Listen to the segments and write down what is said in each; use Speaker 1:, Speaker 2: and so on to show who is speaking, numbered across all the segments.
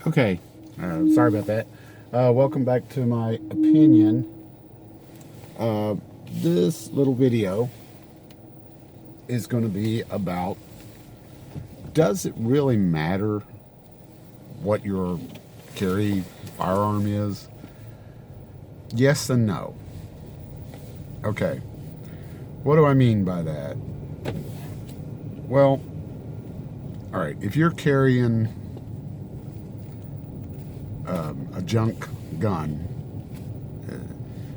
Speaker 1: Okay, sorry about that. Welcome back to my opinion. This little video is going to be about, does it really matter what your carry firearm is? Yes and no. Okay, what do I mean by that? Well, all right, if you're carrying a junk gun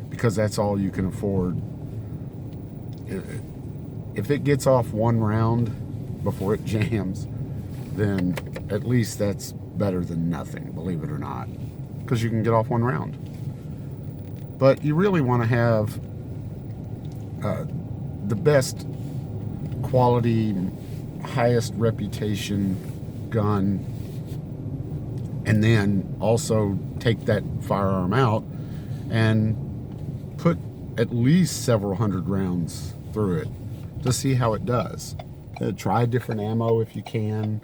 Speaker 1: because that's all you can afford, if it gets off one round before it jams, then at least that's better than nothing, believe it or not, because you can get off one round. But you really want to have the best quality, highest reputation gun, and then also take that firearm out and put at least several hundred rounds through it to see how it does. Try different ammo if you can,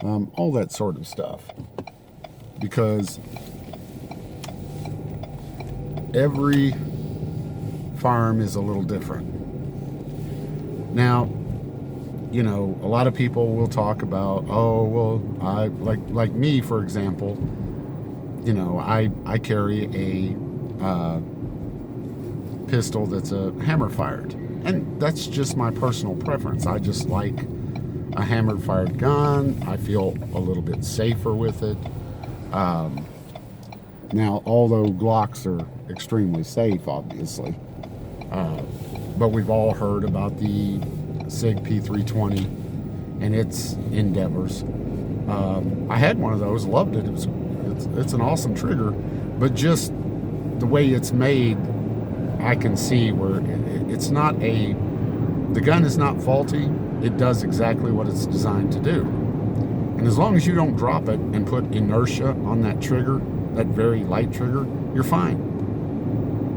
Speaker 1: all that sort of stuff, because every firearm is a little different. Now, you know, a lot of people will talk about, oh, well, I like me, for example, you know, I carry a pistol that's a hammer fired, and that's just my personal preference. I just like a hammer fired gun. I feel a little bit safer with it. Now, although Glocks are extremely safe, obviously, but we've all heard about the SIG P320 and its endeavors. I had one of those, loved it. It's an awesome trigger, but just the way it's made, I can see where it's not the gun is not faulty. It does exactly what it's designed to do. And as long as you don't drop it and put inertia on that trigger, that very light trigger, you're fine.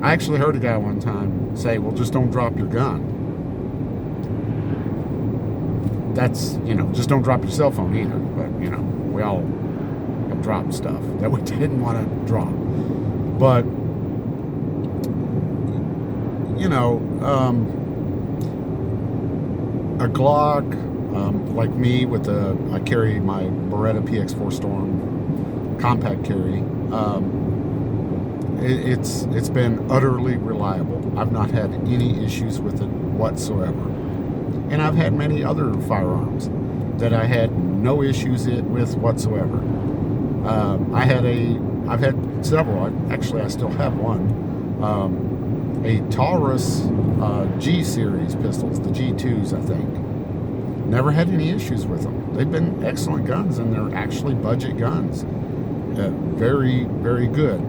Speaker 1: I actually heard a guy one time say, well, just don't drop your gun. That's, you know, just don't drop your cell phone either. But, you know, we all have dropped stuff that we didn't want to drop. But, you know, a Glock, like me, I carry my Beretta PX4 Storm compact carry. It's been utterly reliable. I've not had any issues with it whatsoever. And I've had many other firearms that I had no issues with whatsoever. I've had several. Actually, I still have one. A Taurus G series pistols, the G2s, I think. Never had any issues with them. They've been excellent guns, and they're actually budget guns. Very, very good.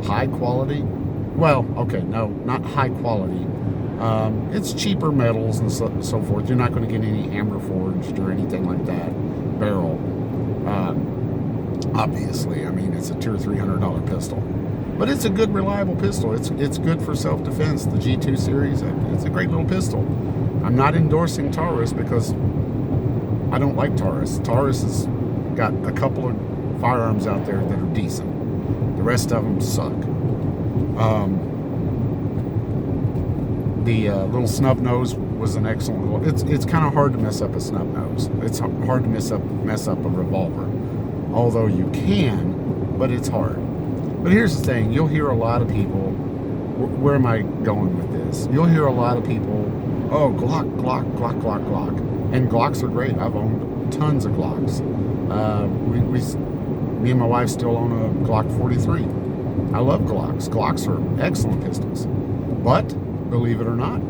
Speaker 1: High quality. Well, okay, no, not high quality. It's cheaper metals and so forth. You're not going to get any hammer forged or anything like that. Barrel. Obviously, I mean, it's a $200 or $300 pistol. But it's a good, reliable pistol. It's good for self-defense. The G2 series, it's a great little pistol. I'm not endorsing Taurus because I don't like Taurus. Taurus has got a couple of firearms out there that are decent. The rest of them suck. The little snub nose was an excellent. It's kind of hard to mess up a snub nose. It's hard to mess up a revolver, although you can, but it's hard. But here's the thing: you'll hear a lot of people. Where am I going with this? You'll hear a lot of people. Oh, Glock, and Glocks are great. I've owned tons of Glocks. Me and my wife still own a Glock 43. I love Glocks. Glocks are excellent pistols, but believe it or not,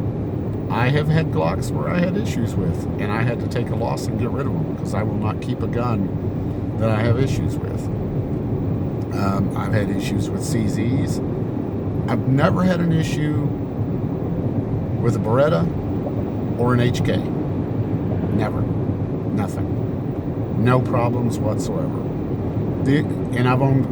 Speaker 1: I have had Glocks where I had issues with, and I had to take a loss and get rid of them because I will not keep a gun that I have issues with. I've had issues with CZs. I've never had an issue with a Beretta or an HK. Never. Nothing. No problems whatsoever. And I've owned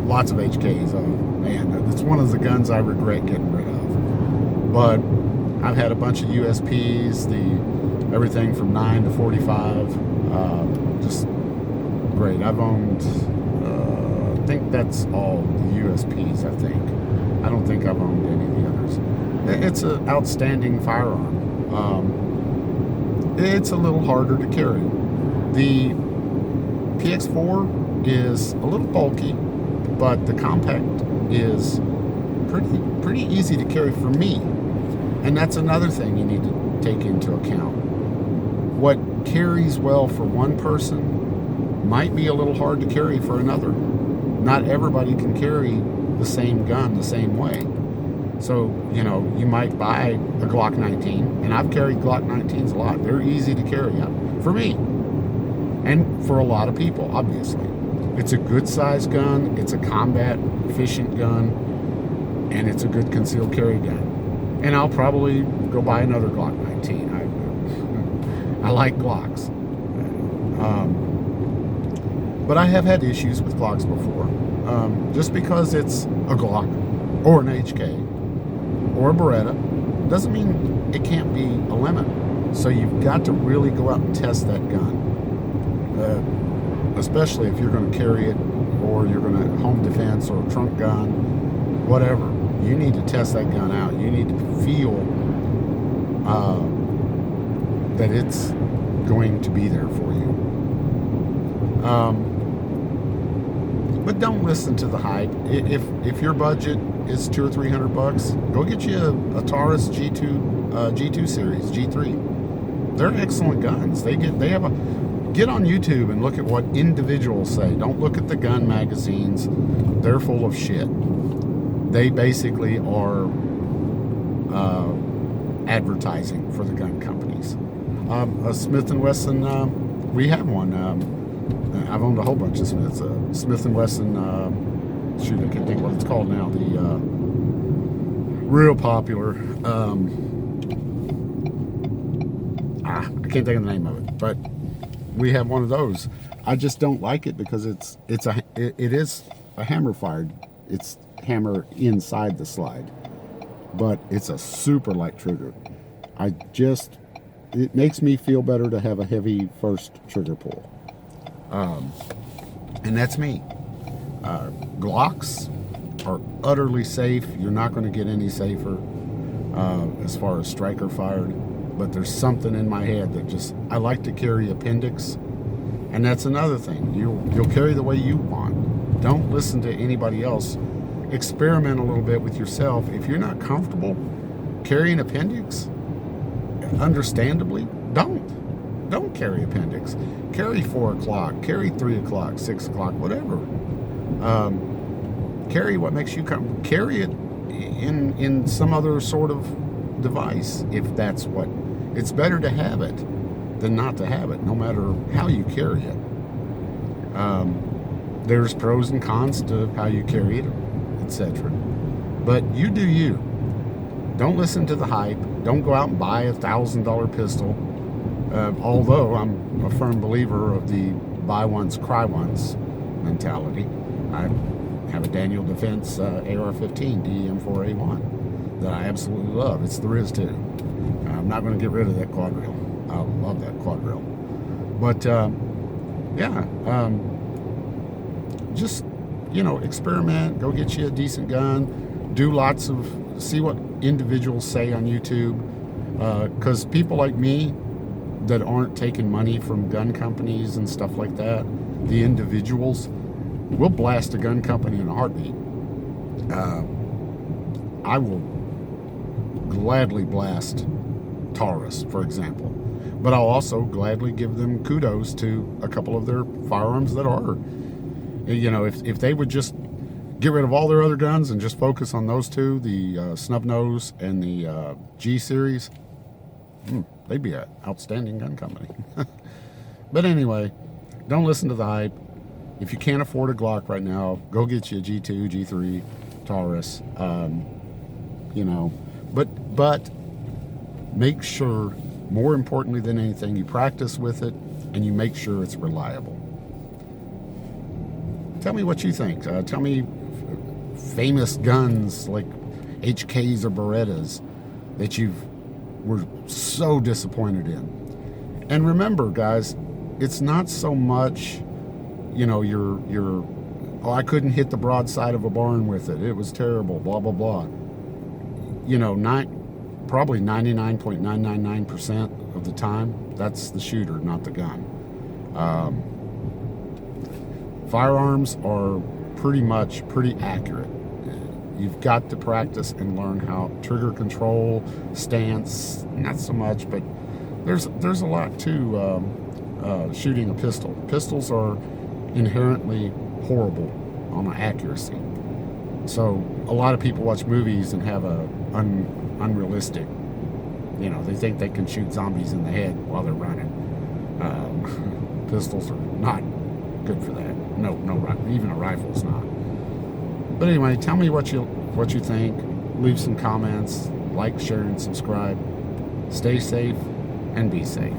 Speaker 1: lots of HKs. Man, it's one of the guns I regret getting rid of. But I've had a bunch of USPs, everything from 9 to 45. Just great. I've owned, I think that's all the USPs, I think. I don't think I've owned any of the others. It's an outstanding firearm. It's a little harder to carry. The PX4 is a little bulky, but the compact is pretty easy to carry for me. And that's another thing you need to take into account. What carries well for one person might be a little hard to carry for another. Not everybody can carry the same gun the same way. So, you know, you might buy a Glock 19, and I've carried Glock 19s a lot. They're easy to carry for me, and for a lot of people, obviously. It's a good sized gun, it's a combat efficient gun, and it's a good concealed carry gun. And I'll probably go buy another Glock 19. I like Glocks. But I have had issues with Glocks before. Just because it's a Glock or an HK or a Beretta doesn't mean it can't be a lemon. So you've got to really go out and test that gun. Especially if you're going to carry it, or you're going to home defense or a trunk gun, whatever. You need to test that gun out. You need to feel that it's going to be there for you. But don't listen to the hype. If your budget is $200 or $300, go get you a Taurus G2 series, G3. They're excellent guns. Get on YouTube and look at what individuals say. Don't look at the gun magazines. They're full of shit. They basically are advertising for the gun companies. A Smith & Wesson, we have one. I've owned a whole bunch of Smiths. Smith & Wesson, shoot, I can't think what it's called now. The real popular. I can't think of the name of it, but we have one of those. I just don't like it because it is a hammer fired. It's hammer inside the slide, but it's a super light trigger. It makes me feel better to have a heavy first trigger pull. And that's me. Glocks are utterly safe. You're not going to get any safer as far as striker fired. But there's something in my head that I like to carry appendix. And that's another thing. You'll carry the way you want. Don't listen to anybody else. Experiment a little bit with yourself. If you're not comfortable carrying appendix, understandably, don't carry appendix. Carry 4 o'clock, carry 3 o'clock, 6 o'clock, whatever. Carry what makes you comfortable. Carry it in some other sort of device, if that's what. It's better to have it than not to have it, no matter how you carry it. There's pros and cons to how you carry it, etc. But you do you. Don't listen to the hype. Don't go out and buy a $1,000 pistol. Although I'm a firm believer of the buy once, cry once mentality. I have a Daniel Defense AR-15 DEM4A1 that I absolutely love. It's the RIS-2. I'm not going to get rid of that quad rail. I love that quad rail. But just experiment. Go get you a decent gun. Do see what individuals say on YouTube. Because people like me that aren't taking money from gun companies and stuff like that, the individuals, will blast a gun company in a heartbeat. I will gladly blast Taurus, for example, but I'll also gladly give them kudos to a couple of their firearms that are, if they would just get rid of all their other guns and just focus on those two, the Snub Nose and the G series, they'd be an outstanding gun company. But anyway, don't listen to the hype. If you can't afford a Glock right now, go get you a G2, G3, Taurus. But make sure, more importantly than anything, you practice with it and you make sure it's reliable. Tell me what you think. Tell me famous guns like HKs or Berettas that you were so disappointed in. And remember, guys, it's not so much you know, oh, I couldn't hit the broadside of a barn with it. It was terrible, blah, blah, blah. You know, probably 99.999% of the time, that's the shooter, not the gun. Firearms are pretty accurate. You've got to practice and learn how trigger control, stance, not so much, but there's a lot to shooting a pistol. Pistols are inherently horrible on accuracy. So a lot of people watch movies and have a unrealistic, you know, they think they can shoot zombies in the head while they're running. Pistols are not good for that. No, even a rifle's not. But anyway, tell me what you think. Leave some comments. Like, share, and subscribe. Stay safe and be safe.